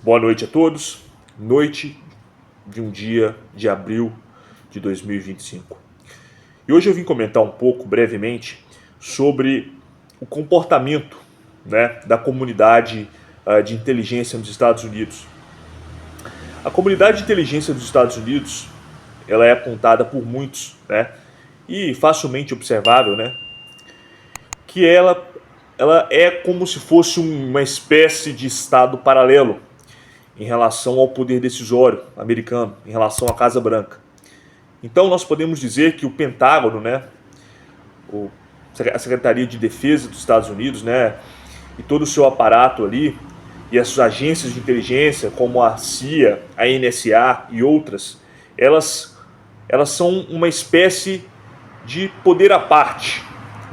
Boa noite a todos. Noite de um dia de abril de 2025. E hoje eu vim comentar um pouco, brevemente, sobre o comportamento, da comunidade de inteligência nos Estados Unidos. A comunidade de inteligência dos Estados Unidos, ela é apontada por muitos, e facilmente observável, que ela é como se fosse uma espécie de estado paralelo em relação ao poder decisório americano, em relação à Casa Branca. Então nós podemos dizer que o Pentágono, a Secretaria de Defesa dos Estados Unidos, e todo o seu aparato ali, e as suas agências de inteligência, como a CIA, a NSA e outras, elas são uma espécie de poder à parte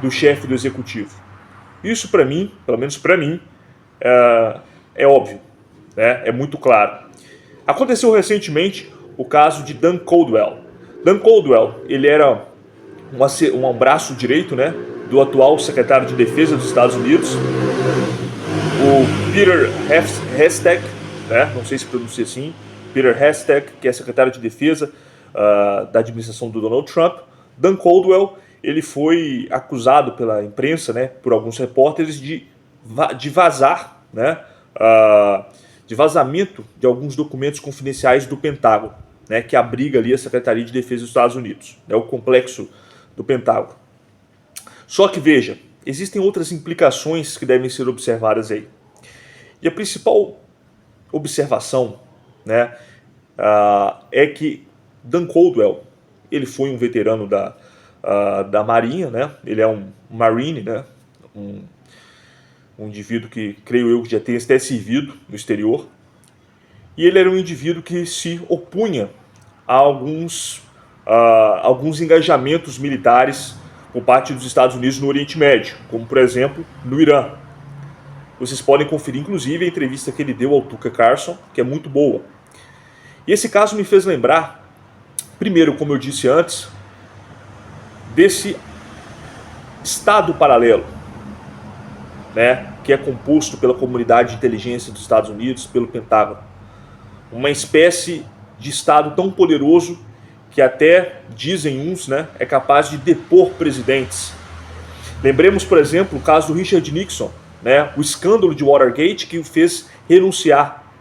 do chefe do executivo. Isso para mim, pelo menos para mim, é óbvio. É muito claro. Aconteceu recentemente o caso de Dan Coldwell. Dan Coldwell, ele era um braço direito, do atual secretário de Defesa dos Estados Unidos, o Peter Hestek, não sei se pronuncia assim, Peter Hestek, que é secretário de Defesa da administração do Donald Trump. Dan Coldwell, ele foi acusado pela imprensa, por alguns repórteres, de vazar, de vazamento de alguns documentos confidenciais do Pentágono, que abriga ali a Secretaria de Defesa dos Estados Unidos, o complexo do Pentágono. Só que veja, existem outras implicações que devem ser observadas aí. E a principal observação, é que Dan Coldwell, ele foi um veterano da Marinha, ele é um Marine, um indivíduo que, creio eu, que já tenha até servido no exterior. E ele era um indivíduo que se opunha a alguns engajamentos militares por parte dos Estados Unidos no Oriente Médio, como, por exemplo, no Irã. Vocês podem conferir, inclusive, a entrevista que ele deu ao Tucker Carlson, que é muito boa. E esse caso me fez lembrar, primeiro, como eu disse antes, desse estado paralelo, que é composto pela comunidade de inteligência dos Estados Unidos, pelo Pentágono. Uma espécie de estado tão poderoso que até, dizem uns, é capaz de depor presidentes. Lembremos, por exemplo, o caso do Richard Nixon, o escândalo de Watergate que o fez renunciar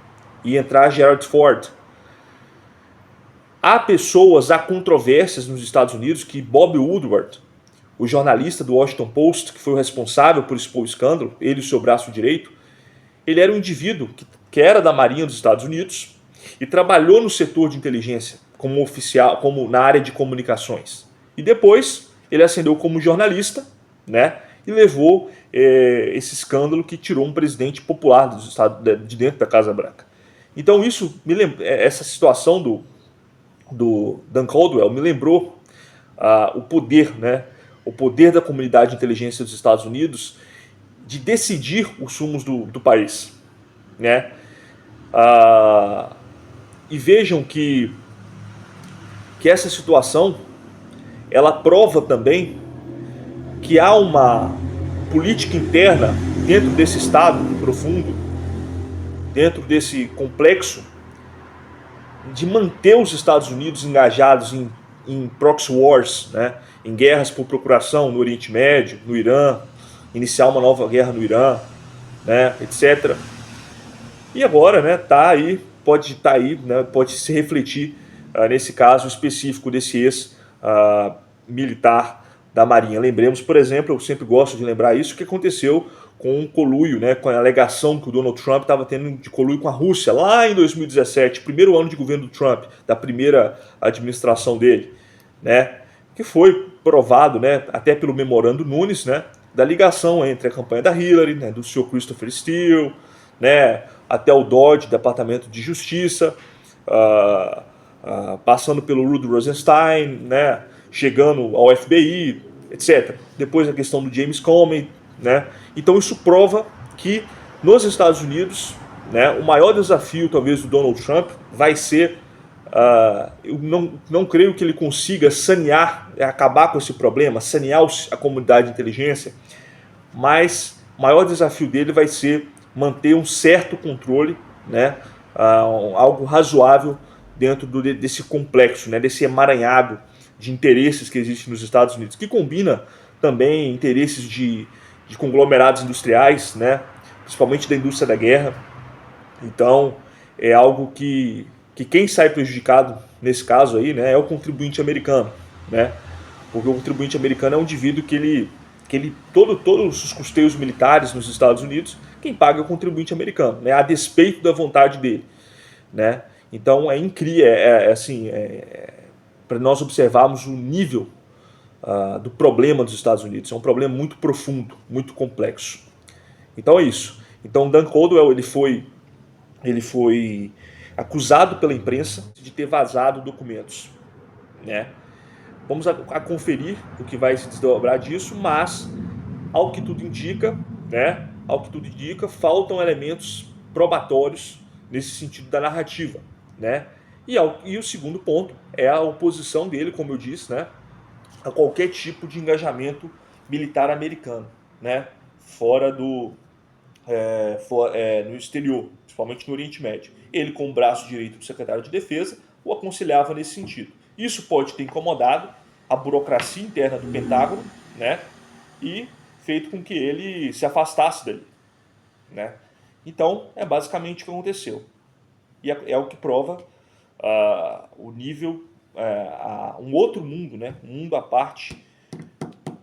e entrar Gerald Ford. Há controvérsias nos Estados Unidos que Bob Woodward, o jornalista do Washington Post, que foi o responsável por expor o escândalo, ele e o seu braço direito, ele era um indivíduo que era da Marinha dos Estados Unidos e trabalhou no setor de inteligência como oficial, como na área de comunicações. E depois ele ascendeu como jornalista, e levou esse escândalo que tirou um presidente popular dos Estados, de dentro da Casa Branca. Então isso me lembra, essa situação do Dan Coldwell me lembrou o poder da comunidade de inteligência dos Estados Unidos de decidir os rumos do país. E vejam que essa situação ela prova também que há uma política interna dentro desse estado profundo, dentro desse complexo, de manter os Estados Unidos engajados em proxy wars, em guerras por procuração no Oriente Médio, no Irã, iniciar uma nova guerra no Irã, etc. E agora, pode se refletir nesse caso específico desse ex-militar da Marinha. Lembremos, por exemplo, eu sempre gosto de lembrar isso, que aconteceu com um conluio, com a alegação que o Donald Trump estava tendo de conluio com a Rússia, lá em 2017, primeiro ano de governo do Trump, da primeira administração dele, que foi provado, até pelo memorando Nunes, da ligação entre a campanha da Hillary, do Sr. Christopher Steele, até o DOJ, Departamento de Justiça, passando pelo Rudy Rosenstein, chegando ao FBI, etc. Depois a questão do James Comey, Então isso prova que nos Estados Unidos, o maior desafio talvez do Donald Trump vai ser, eu não creio que ele consiga acabar com esse problema, sanear a comunidade de inteligência, mas o maior desafio dele vai ser manter um certo controle, algo razoável dentro desse complexo, né, desse emaranhado de interesses que existe nos Estados Unidos, que combina também interesses de conglomerados industriais, né, principalmente da indústria da guerra. Então, é algo que quem sai prejudicado nesse caso aí, né, é o contribuinte americano, né, porque o contribuinte americano é um indivíduo todos os custeios militares nos Estados Unidos, quem paga é o contribuinte americano, né, a despeito da vontade dele, né. Então é incrível, para nós observarmos o nível do problema dos Estados Unidos. É um problema muito profundo, muito complexo. Então é isso. Então Dan Caldwell ele foi acusado pela imprensa de ter vazado documentos, né? Vamos a conferir o que vai se desdobrar disso, mas ao que tudo indica, né? Ao que tudo indica, faltam elementos probatórios nesse sentido da narrativa, né? E o segundo ponto é a oposição dele, como eu disse, né, a qualquer tipo de engajamento militar americano, né, fora do no exterior, principalmente no Oriente Médio. Ele, como braço direito do secretário de Defesa, o aconselhava nesse sentido. Isso pode ter incomodado a burocracia interna do Pentágono, né, e feito com que ele se afastasse dali, né. Então, é basicamente o que aconteceu. E é o que prova o nível, um outro mundo, né, um mundo à parte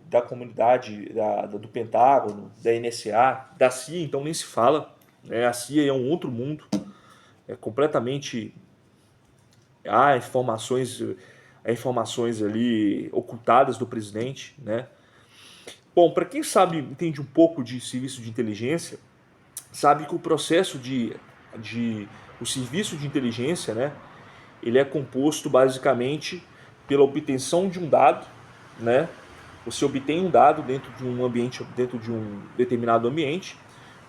da comunidade do Pentágono, da NSA, da CIA, então nem se fala, né? A CIA é um outro mundo, é completamente, há informações ali ocultadas do presidente, né? Bom, para quem sabe, entende um pouco de serviço de inteligência, sabe que o processo o serviço de inteligência, né, ele é composto basicamente pela obtenção de um dado, né? Você obtém um dado dentro de um ambiente, dentro de um determinado ambiente,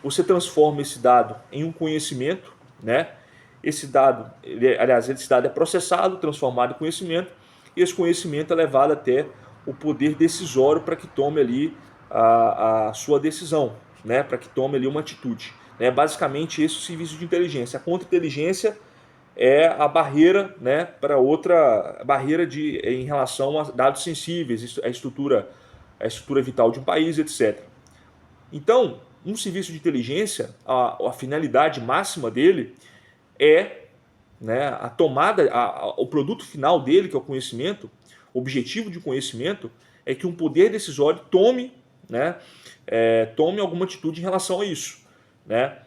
você transforma esse dado em um conhecimento, né? Esse dado, esse dado é processado, transformado em conhecimento, e esse conhecimento é levado até o poder decisório para que tome ali a sua decisão, né? Para que tome ali uma atitude. Né? Basicamente, esse é o serviço de inteligência. A contra-inteligência é a barreira, né, para outra barreira em relação a dados sensíveis, a estrutura vital de um país, etc. Então, um serviço de inteligência, a finalidade máxima dele é, né, a tomada, o produto final dele, que é o conhecimento, o objetivo de conhecimento é que um poder decisório tome, né, tome alguma atitude em relação a isso, né?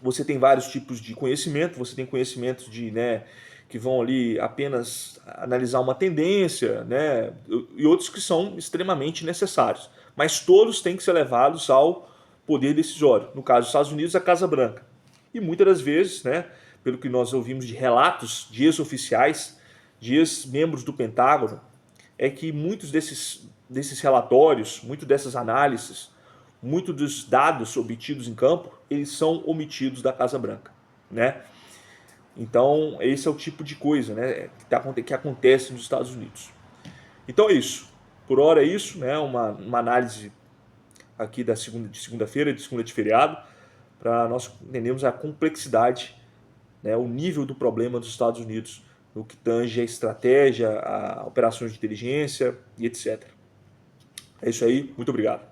Você tem vários tipos de conhecimento, você tem conhecimentos né, que vão ali apenas analisar uma tendência, né, e outros que são extremamente necessários. Mas todos têm que ser levados ao poder decisório. No caso dos Estados Unidos, a Casa Branca. E muitas das vezes, né, pelo que nós ouvimos de relatos de ex-oficiais, de ex-membros do Pentágono, é que muitos desses relatórios, muitas dessas análises, muitos dos dados obtidos em campo, eles são omitidos da Casa Branca, né? Então, esse é o tipo de coisa, né, que acontece nos Estados Unidos. Então é isso. Por hora é isso, né? Uma análise aqui de segunda-feira, de segunda de feriado, para nós entendermos a complexidade, né, o nível do problema dos Estados Unidos no que tange a estratégia, a operações de inteligência e etc. É isso aí, muito obrigado.